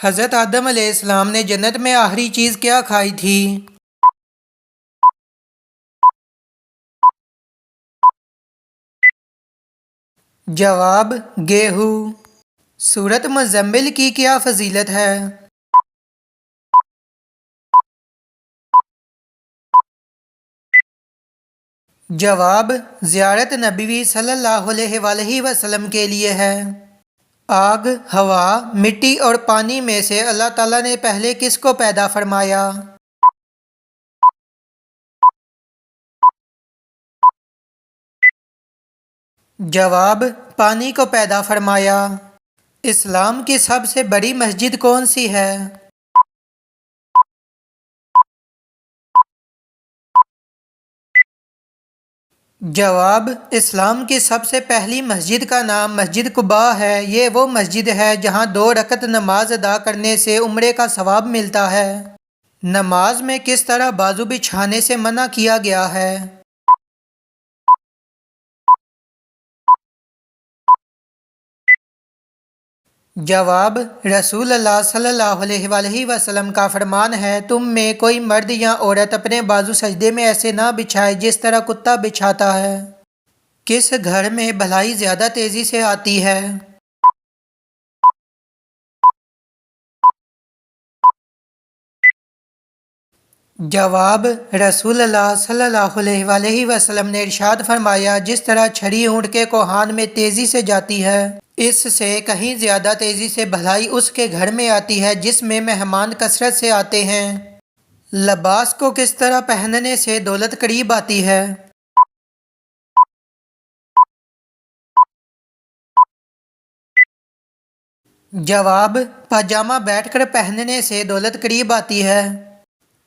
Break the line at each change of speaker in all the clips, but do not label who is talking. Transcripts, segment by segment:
حضرت آدم علیہ السلام نے جنت میں آخری چیز کیا کھائی تھی؟ جواب: گیہوں۔ سورۃ مزمل کی کیا فضیلت ہے؟ جواب: زیارت نبوی صلی اللہ علیہ وآلہ وسلم کے لیے ہے۔ آگ، ہوا، مٹی اور پانی میں سے اللہ تعالیٰ نے پہلے کس کو پیدا فرمایا؟ جواب: پانی کو پیدا فرمایا۔ اسلام کی سب سے بڑی مسجد کون سی ہے؟ جواب: اسلام کی سب سے پہلی مسجد کا نام مسجد قباء ہے۔ یہ وہ مسجد ہے جہاں 2 رکعت نماز ادا کرنے سے عمرے کا ثواب ملتا ہے۔ نماز میں کس طرح بازو بچھانے سے منع کیا گیا ہے؟ جواب: رسول اللہ صلی اللہ علیہ وآلہ وسلم کا فرمان ہے، تم میں کوئی مرد یا عورت اپنے بازو سجدے میں ایسے نہ بچھائے جس طرح کتا بچھاتا ہے۔ کس گھر میں بھلائی زیادہ تیزی سے آتی ہے؟ جواب: رسول اللہ صلی اللہ علیہ وآلہ وسلم نے ارشاد فرمایا، جس طرح چھری اونٹ کے کوہان میں تیزی سے جاتی ہے، اس سے کہیں زیادہ تیزی سے بھلائی اس کے گھر میں آتی ہے جس میں مہمان کثرت سے آتے ہیں۔ لباس کو کس طرح پہننے سے دولت قریب آتی ہے؟ جواب: پاجامہ بیٹھ کر پہننے سے دولت قریب آتی ہے۔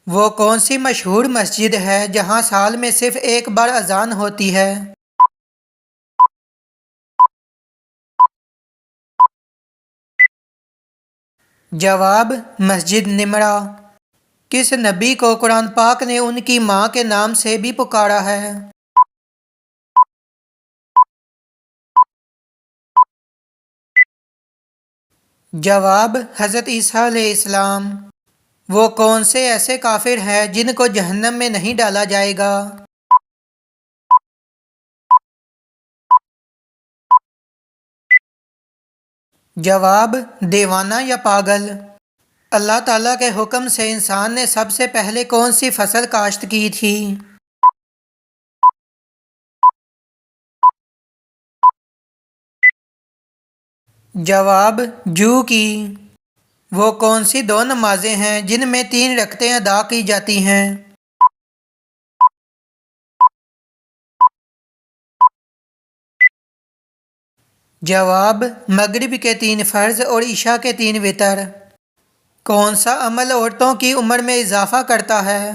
وہ کون سی مشہور مسجد ہے جہاں سال میں صرف ایک بار اذان ہوتی ہے؟ جواب: مسجد نمرہ۔ کس نبی کو قرآن پاک نے ان کی ماں کے نام سے بھی پکارا ہے؟ جواب: حضرت عیسیٰ علیہ السلام۔ وہ کون سے ایسے کافر ہیں جن کو جہنم میں نہیں ڈالا جائے گا؟ جواب: دیوانہ یا پاگل۔ اللہ تعالیٰ کے حکم سے انسان نے سب سے پہلے کون سی فصل کاشت کی تھی؟ جواب: جو کی۔ وہ کون سی 2 نمازیں ہیں جن میں 3 رکعتیں ادا کی جاتی ہیں؟ جواب: مغرب کے 3 فرض اور عشاء کے 3 وتر۔ کون سا عمل عورتوں کی عمر میں اضافہ کرتا ہے؟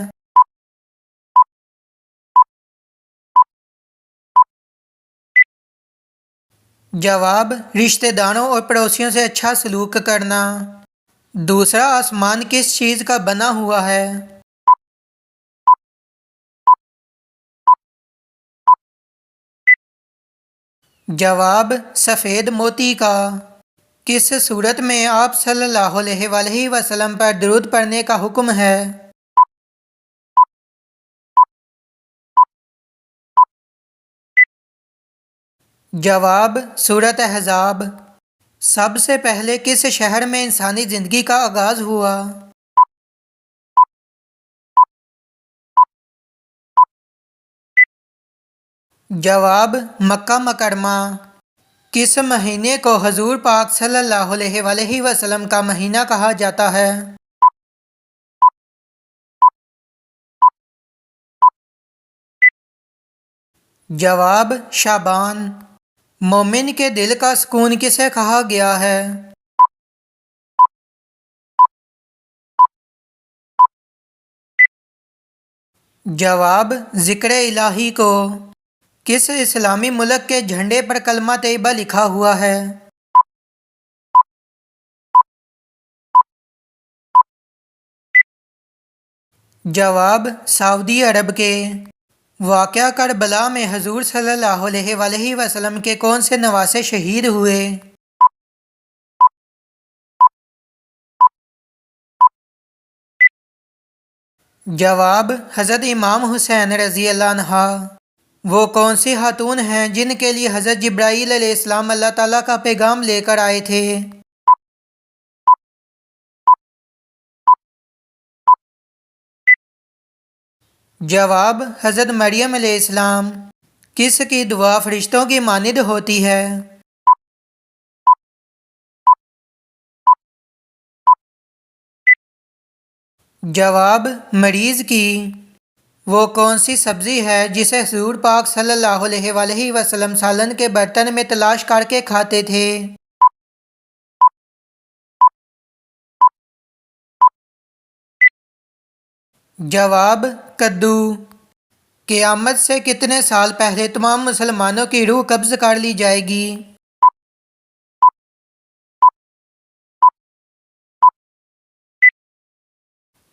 جواب: رشتہ داروں اور پڑوسیوں سے اچھا سلوک کرنا۔ دوسرا آسمان کس چیز کا بنا ہوا ہے؟ جواب: سفید موتی کا۔ کس صورت میں آپ صلی اللہ علیہ وآلہ وسلم پر درود پڑھنے کا حکم ہے؟ جواب: سورۃ احزاب۔ سب سے پہلے کس شہر میں انسانی زندگی کا آغاز ہوا؟ جواب: مکہ مکرمہ۔ کس مہینے کو حضور پاک صلی اللہ علیہ وآلہ وسلم کا مہینہ کہا جاتا ہے؟ جواب: شعبان۔ مومن کے دل کا سکون کسے کہا گیا ہے؟ جواب: ذکر الہی کو۔ کس اسلامی ملک کے جھنڈے پر کلمہ طیبہ لکھا ہوا ہے؟ جواب: سعودی عرب کے۔ واقعہ کربلا میں حضور صلی اللہ علیہ وآلہ وسلم کے کون سے نواسے شہید ہوئے؟ جواب: حضرت امام حسین رضی اللہ عنہ۔ وہ کون سی خاتون ہیں جن کے لیے حضرت جبرائیل علیہ السلام اللہ تعالیٰ کا پیغام لے کر آئے تھے؟ جواب: حضرت مریم علیہ السلام۔ کس کی دعا فرشتوں کی مانند ہوتی ہے؟ جواب: مریض کی۔ وہ کون سی سبزی ہے جسے حضور پاک صلی اللہ علیہ وآلہ وسلم سالن کے برتن میں تلاش کر کے کھاتے تھے؟ جواب: کدو۔ قیامت سے کتنے سال پہلے تمام مسلمانوں کی روح قبض کر لی جائے گی؟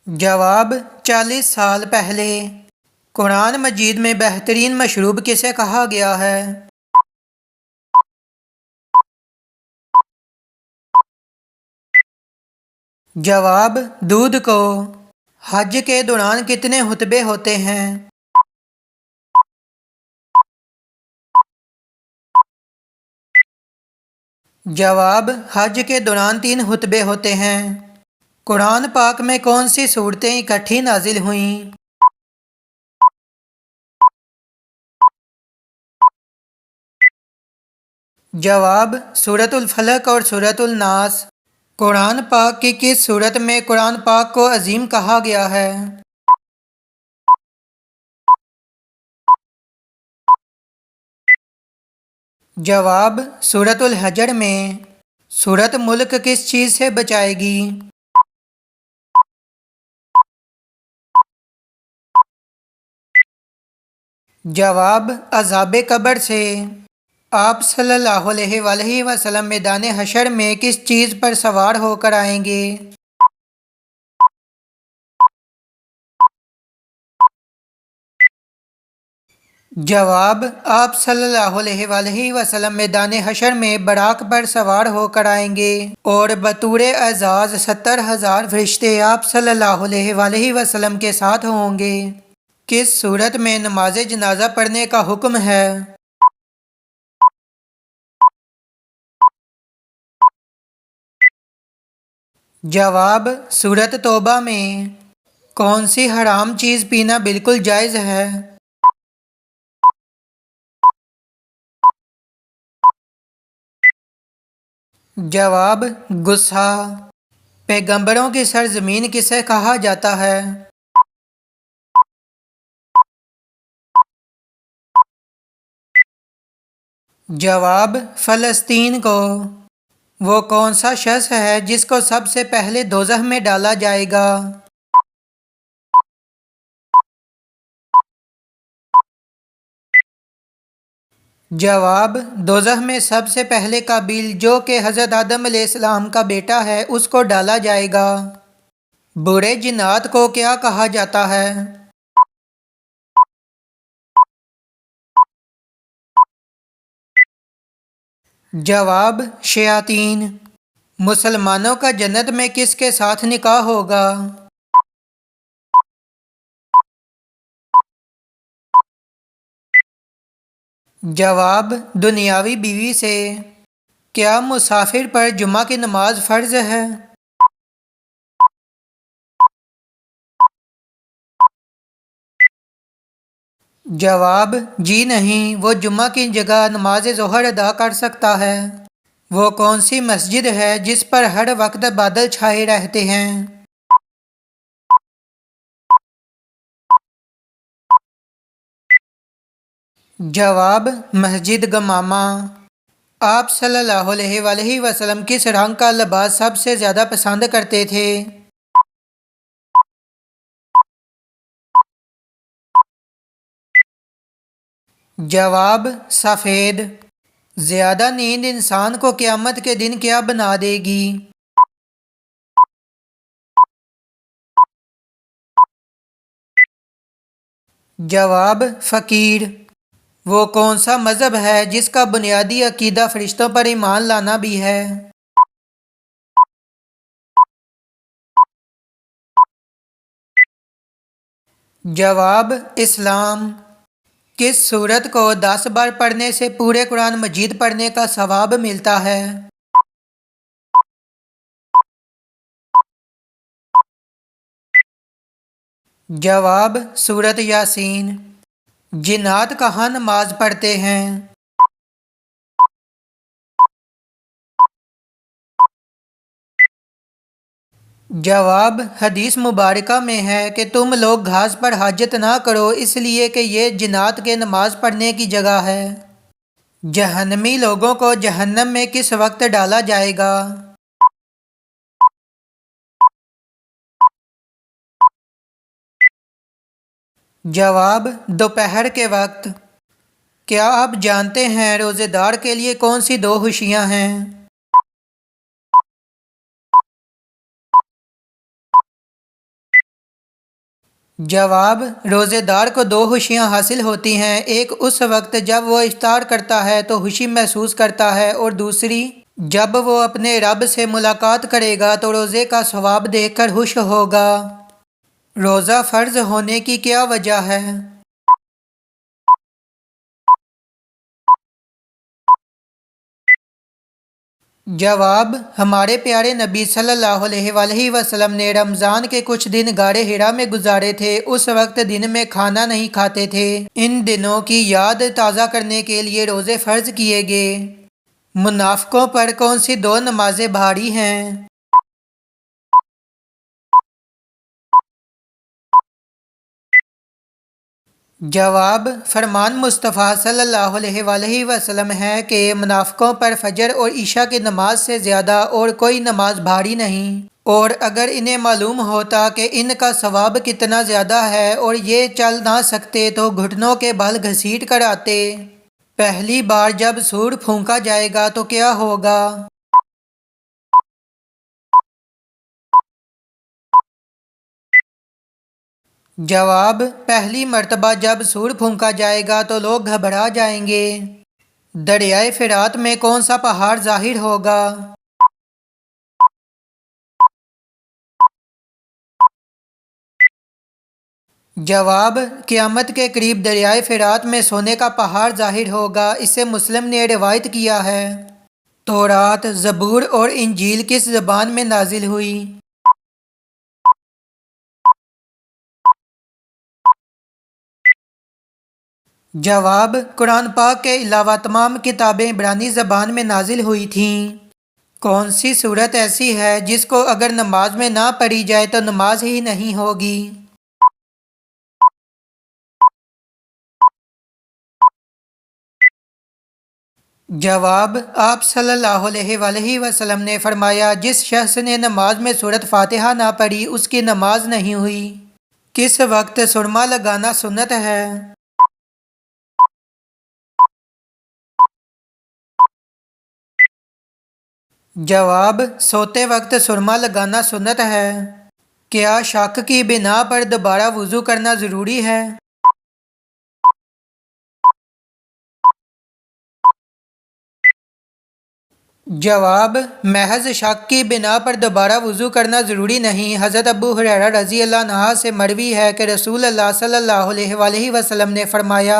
جواب: 40 سال پہلے۔ قرآن مجید میں بہترین مشروب کسے کہا گیا ہے؟ جواب: دودھ کو۔ حج کے دوران کتنے خطبے ہوتے ہیں؟ جواب: حج کے دوران 3 خطبے ہوتے ہیں۔ قرآن پاک میں کون سی صورتیں اکٹھی نازل ہوئیں؟ جواب: سورۃ الفلق اور سورۃ الناس۔ قرآن پاک کی کس صورت میں قرآن پاک کو عظیم کہا گیا ہے؟ جواب: سورۃ الحجر میں۔ سورۃ ملک کس چیز سے بچائے گی؟ جواب: عذاب قبر سے۔ آپ صلی اللہ علیہ وآلہ وسلم میدان حشر میں کس چیز پر سوار ہو کر آئیں گے؟ جواب: آپ صلی اللہ علیہ وآلہ وسلم میدان حشر میں براق پر سوار ہو کر آئیں گے اور بطور اعزاز 70,000 فرشتے آپ صلی اللہ علیہ وآلہ وسلم کے ساتھ ہوں گے۔ کس صورت میں نماز جنازہ پڑھنے کا حکم ہے؟ جواب: سورۃ توبہ میں۔ کون سی حرام چیز پینا بالکل جائز ہے؟ جواب: غصہ۔ پیغمبروں کی سرزمین کسے کہا جاتا ہے؟ جواب: فلسطین کو۔ وہ کون سا شخص ہے جس کو سب سے پہلے دوزخ میں ڈالا جائے گا؟ جواب: دوزخ میں سب سے پہلے قابیل جو کہ حضرت آدم علیہ السلام کا بیٹا ہے اس کو ڈالا جائے گا۔ برے جنات کو کیا کہا جاتا ہے؟ جواب: شیاطین۔ مسلمانوں کا جنت میں کس کے ساتھ نکاح ہوگا؟ جواب: دنیاوی بیوی سے۔ کیا مسافر پر جمعہ کی نماز فرض ہے؟ جواب: جی نہیں، وہ جمعہ کی جگہ نماز ظہر ادا کر سکتا ہے۔ وہ کون سی مسجد ہے جس پر ہر وقت بادل چھائے رہتے ہیں؟ جواب: مسجد گمامہ۔ آپ صلی اللہ علیہ وآلہ وسلم کس رنگ کا لباس سب سے زیادہ پسند کرتے تھے؟ جواب: سفید۔ زیادہ نیند انسان کو قیامت کے دن کیا بنا دے گی؟ جواب: فقیر۔ وہ کون سا مذہب ہے جس کا بنیادی عقیدہ فرشتوں پر ایمان لانا بھی ہے؟ जवाब इस्लाम। किस सूरत को 10 बार पढ़ने से पूरे कुरान मजीद पढ़ने का सवाब मिलता है? जवाब सूरत यासीन। जिन्नात कहाँ नमाज पढ़ते हैं? जवाब हदीस मुबारका में है कि तुम लोग घास पर हाजत ना करो, इसलिए कि ये जिन्नात के नमाज पढ़ने की जगह है। जहन्नमी लोगों को जहन्नम में किस वक्त डाला जाएगा? जवाब दोपहर के वक्त। क्या आप जानते हैं रोज़ेदार के लिए कौन सी दो खुशियां हैं? जवाब रोज़ेदार को दो खुशियां हासिल होती हैं, एक उस वक्त जब वो इफ्तार करता है तो खुशी महसूस करता है, और दूसरी जब वो अपने रब से मुलाकात करेगा तो रोज़े का सवाब देखकर खुश होगा। रोज़ा फ़र्ज़ होने की क्या वजह है? जवाब हमारे प्यारे नबी सल्लल्लाहु अलैहि वसल्लम ने रमज़ान के कुछ दिन गारे हिरा में गुजारे थे। उस वक्त दिन में खाना नहीं खाते थे। इन दिनों की याद ताज़ा करने के लिए रोज़े फ़र्ज किए गए। मुनाफ़िकों पर कौन सी दो नमाजें भारी हैं? जवाब फरमान मुस्तफ़ा सल्लल्लाहु अलैहि वसल्लम है कि मुनाफ़िकों पर फजर और ईशा की नमाज से ज़्यादा और कोई नमाज भारी नहीं, और अगर इन्हें मालूम होता कि इनका सवाब कितना ज़्यादा है और ये चल ना सकते तो घुटनों के बल घसीट कर आते। पहली बार जब सूर फूंका जाएगा तो क्या होगा? जवाब पहली मर्तबा जब सूर फूंका जाएगा तो लोग घबरा जाएंगे। दरियाए फ़िरात में कौन सा पहाड़ ज़ाहिर होगा? जवाब क़यामत के करीब दरियाए फ़िरात में सोने का पहाड़ ज़ाहिर होगा। इसे मुस्लिम ने रिवायत किया है। तौरात, ज़बूर और इंजील किस ज़बान में नाजिल हुई? जवाब कुरान पाक के अलावा तमाम किताबें इब्रानी ज़बान में नाजिल हुई थीं। कौन सी सूरत ऐसी है जिसको अगर नमाज में ना पढ़ी जाए तो नमाज ही नहीं होगी? जवाब आप सल्लल्लाहु अलैहि वसल्लम ने फरमाया, जिस शख्स ने नमाज में सूरत फातिहा ना पढ़ी उसकी नमाज नहीं हुई। किस वक्त सुरमा लगाना सुन्नत है? जवाब सोते वक्त सुरमा लगाना सुन्नत है। क्या शक की बिना पर दोबारा वुज़ू करना ज़रूरी है? जवाब महज शक की बिना पर दोबारा वुज़ू करना ज़रूरी नहीं। हज़रत अबू हुरैरा रज़ी अल्लाह अन्हु से मरवी है कि रसूल अल्लाह सल्लल्लाहु अलैहि वसल्लम ने फरमाया,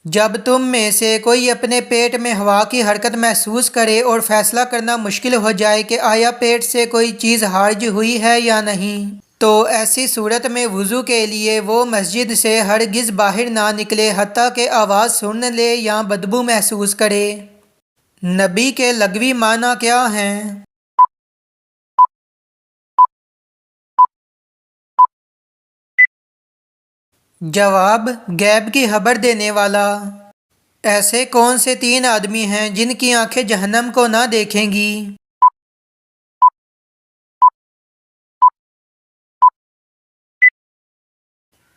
जब तुम में से कोई अपने पेट में हवा की हरकत महसूस करे और फैसला करना मुश्किल हो जाए कि आया पेट से कोई चीज़ खारिज हुई है या नहीं, तो ऐसी सूरत में वुज़ू के लिए वो मस्जिद से हरगिज़ बाहर ना निकले हत्ता कि आवाज़ सुन ले या बदबू महसूस करे। नबी के लग़वी माना क्या हैं? जवाब गैब की खबर देने वाला। ऐसे कौन से 3 आदमी हैं जिनकी आंखें जहन्नम को ना देखेंगी?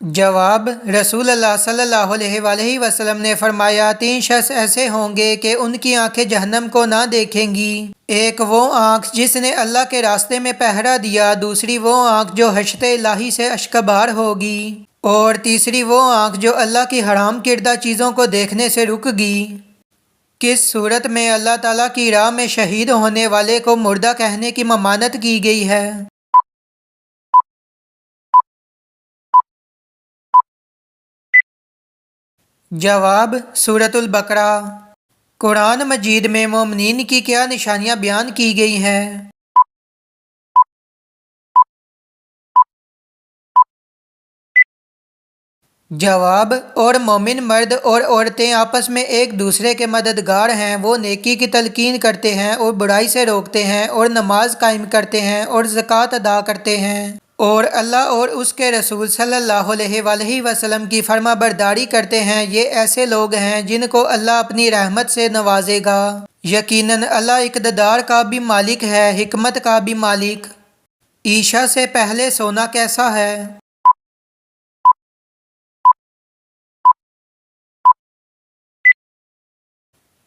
जवाब रसूल अल्लाह सल्लल्लाहु अलैहि वसल्लम ने फरमाया, 3 शख्स ऐसे होंगे कि उनकी आंखें जहन्नम को ना देखेंगी। एक वो आंख जिसने अल्लाह के रास्ते में पहरा दिया, दूसरी वो आंख जो हश्ते इलाही से अश्कबार होगी, और तीसरी वो आंख जो अल्लाह की हराम किरदा चीज़ों को देखने से रुकगी। किस सूरत में अल्लाह ताला की राह में शहीद होने वाले को मुर्दा कहने की ममानत की गई है? जवाब सूरतुल बकरा। कुरान मजीद में मोमिनीन की क्या निशानियां बयान की गई हैं? जवाब और मोमिन मर्द और औरतें आपस में एक दूसरे के मददगार हैं। वो नेकी की तलकीन करते हैं और बुराई से रोकते हैं और नमाज कायम करते हैं और ज़कात अदा करते हैं और अल्लाह और उसके रसूल सल्लल्लाहु अलैहि वसल्लम की फर्मा बरदारी करते हैं। ये ऐसे लोग हैं जिनको अल्लाह अपनी रहमत से नवाजेगा। यकीनन अल्लाह इक़्तिदार का भी मालिक है, हिकमत का भी मालिक। ईशा से पहले सोना कैसा है?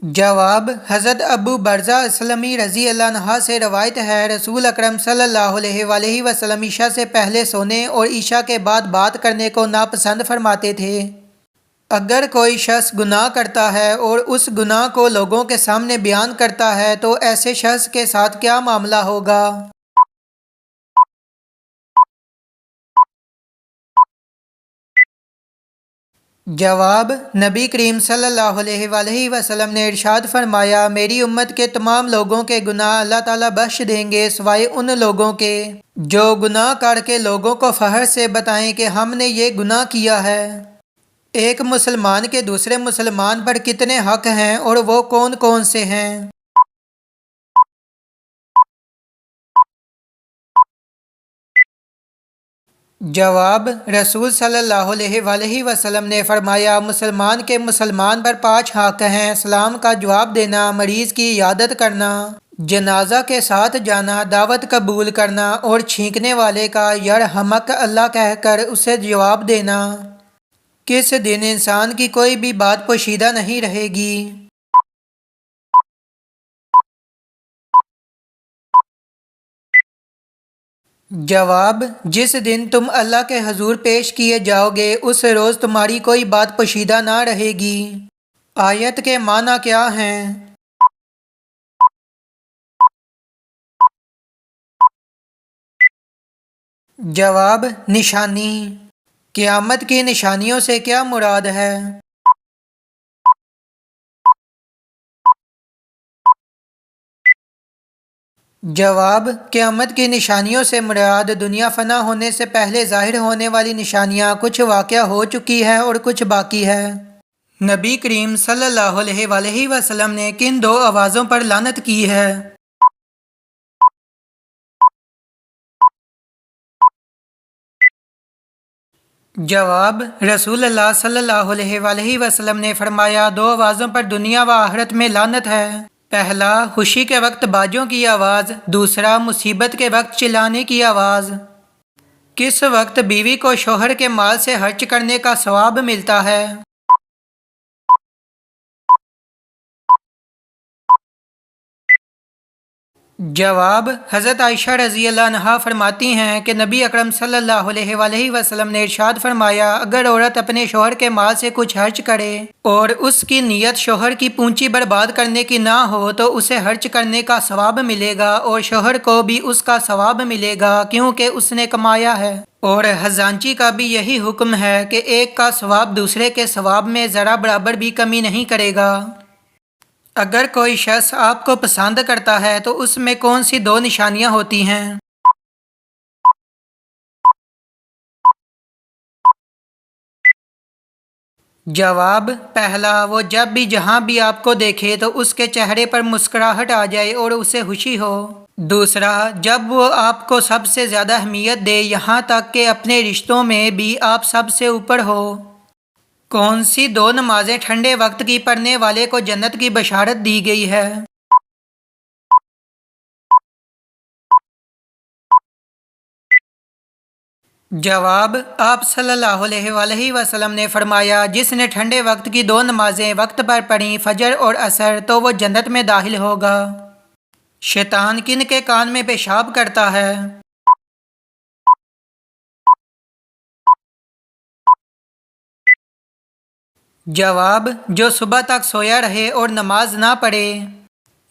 जवाब हज़रत अबू बरज़ा असलमी रज़ी अल्लाह अन्हा से रवायत है, रसूल अकरम सल्लल्लाहु अलैहि वसल्लम ईशा से पहले सोने और ईशा के बाद बात करने को नापसंद फरमाते थे। अगर कोई शख्स गुनाह करता है और उस गुनाह को लोगों के सामने बयान करता है तो ऐसे शख्स के साथ क्या मामला होगा? जवाब नबी करीम सल्लल्लाहु अलैहि वसल्लम ने इरशाद फरमाया, मेरी उम्मत के तमाम लोगों के गुनाह अल्लाह ताला बख्श देंगे सिवाय उन लोगों के जो गुनाह करके लोगों को फहर से बताएं कि हमने ये गुनाह किया है। एक मुसलमान के दूसरे मुसलमान पर कितने हक हैं और वो कौन कौन से हैं? जवाब रसूल सल्लल्लाहु अलैहि वसल्लम ने फरमाया, मुसलमान के मुसलमान पर 5 हक़ हैं। सलाम का जवाब देना, मरीज़ की इयादत करना, जनाजा के साथ जाना, दावत कबूल करना और छींकने वाले का यरहमक अल्लाह कहकर उसे जवाब देना। किस दिन इंसान की कोई भी बात पोशीदा नहीं रहेगी? जवाब जिस दिन तुम अल्लाह के हजूर पेश किए जाओगे उस रोज़ तुम्हारी कोई बात पोशीदा ना रहेगी। आयत के माना क्या हैं? जवाब निशानी। क़यामत की निशानियों से क्या मुराद है? जवाब क़यामत की निशानियों से मुराद दुनिया फना होने से पहले ज़ाहिर होने वाली निशानियाँ कुछ वाक़या हो चुकी है और कुछ बाकी है। नबी करीम सल्लल्लाहु अलैहि वसल्लम ने किन 2 आवाज़ों पर लानत की है? जवाब रसूल अल्लाह सल्लल्लाहु अलैहि वसल्लम ने फरमाया, 2 आवाज़ों पर दुनिया व आखिरत में लानत है। पहला खुशी के वक्त बाजों की आवाज़, दूसरा मुसीबत के वक्त चिल्लाने की आवाज़। किस वक्त बीवी को शोहर के माल से खर्च करने का सवाब मिलता है? जवाब हज़रत आयशा रज़ी अल्लाह अन्हा फरमाती हैं कि नबी अकरम सल्लल्लाहु अलैहि वसल्लम ने इरशाद फरमाया, अगर औरत अपने शोहर के माल से कुछ खर्च करे और उसकी नीयत शोहर की पूंजी बर्बाद करने की ना हो तो उसे खर्च करने का सवाब मिलेगा और शोहर को भी उसका सवाब मिलेगा क्योंकि उसने कमाया है। और हजांची का भी यही हुक्म है कि एक का सवाब दूसरे के सवाब में ज़रा बराबर भी कमी नहीं करेगा। अगर कोई शख्स आपको पसंद करता है तो उसमें कौन सी 2 निशानियां होती हैं? जवाब पहला, वो जब भी जहां भी आपको देखे तो उसके चेहरे पर मुस्कुराहट आ जाए और उसे खुशी हो। दूसरा, जब वो आपको सबसे ज़्यादा अहमियत दे, यहाँ तक कि अपने रिश्तों में भी आप सबसे ऊपर हो। कौन सी 2 नमाजें ठंडे वक्त की पढ़ने वाले को जन्नत की बशारत दी गई है? जवाब आप सल्लल्लाहु अलैहि वसल्लम ने फरमाया, जिसने ठंडे वक्त की 2 नमाजें वक्त पर पढ़ी, फजर और असर, तो वो जन्नत में दाखिल होगा। शैतान किन के कान में पेशाब करता है? जवाब जो सुबह तक सोया रहे और नमाज ना पढ़े।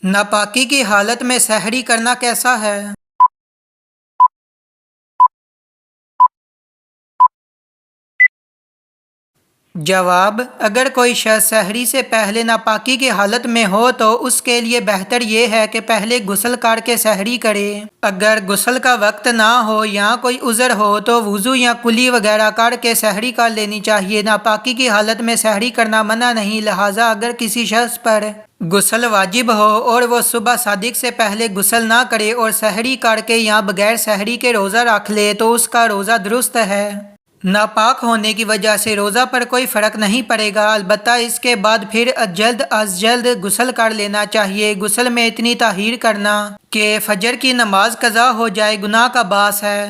नापाकी की हालत में सहरी करना कैसा है? جواب: اگر کوئی شخص سحری سے پہلے ناپاکی کی حالت میں ہو تو اس کے لیے بہتر یہ ہے کہ پہلے غسل کر کے سحری کرے۔ اگر غسل کا وقت نہ ہو یا کوئی عذر ہو تو وضو یا کلی وغیرہ کر کے سحری کر لینی چاہیے۔ ناپاکی کی حالت میں سحری کرنا منع نہیں، لہٰذا اگر کسی شخص پر غسل واجب ہو اور وہ صبح صادق سے پہلے غسل نہ کرے اور سحری کر کے یا بغیر سحری کے روزہ رکھ لے تو اس کا روزہ درست ہے۔ ناپاک ہونے کی وجہ سے روزہ پر کوئی فرق نہیں پڑے گا، البتہ اس کے بعد پھر جلد از جلد غسل کر لینا چاہیے۔ غسل میں اتنی تاخیر کرنا کہ فجر کی نماز قضا ہو جائے گناہ کا باعث ہے۔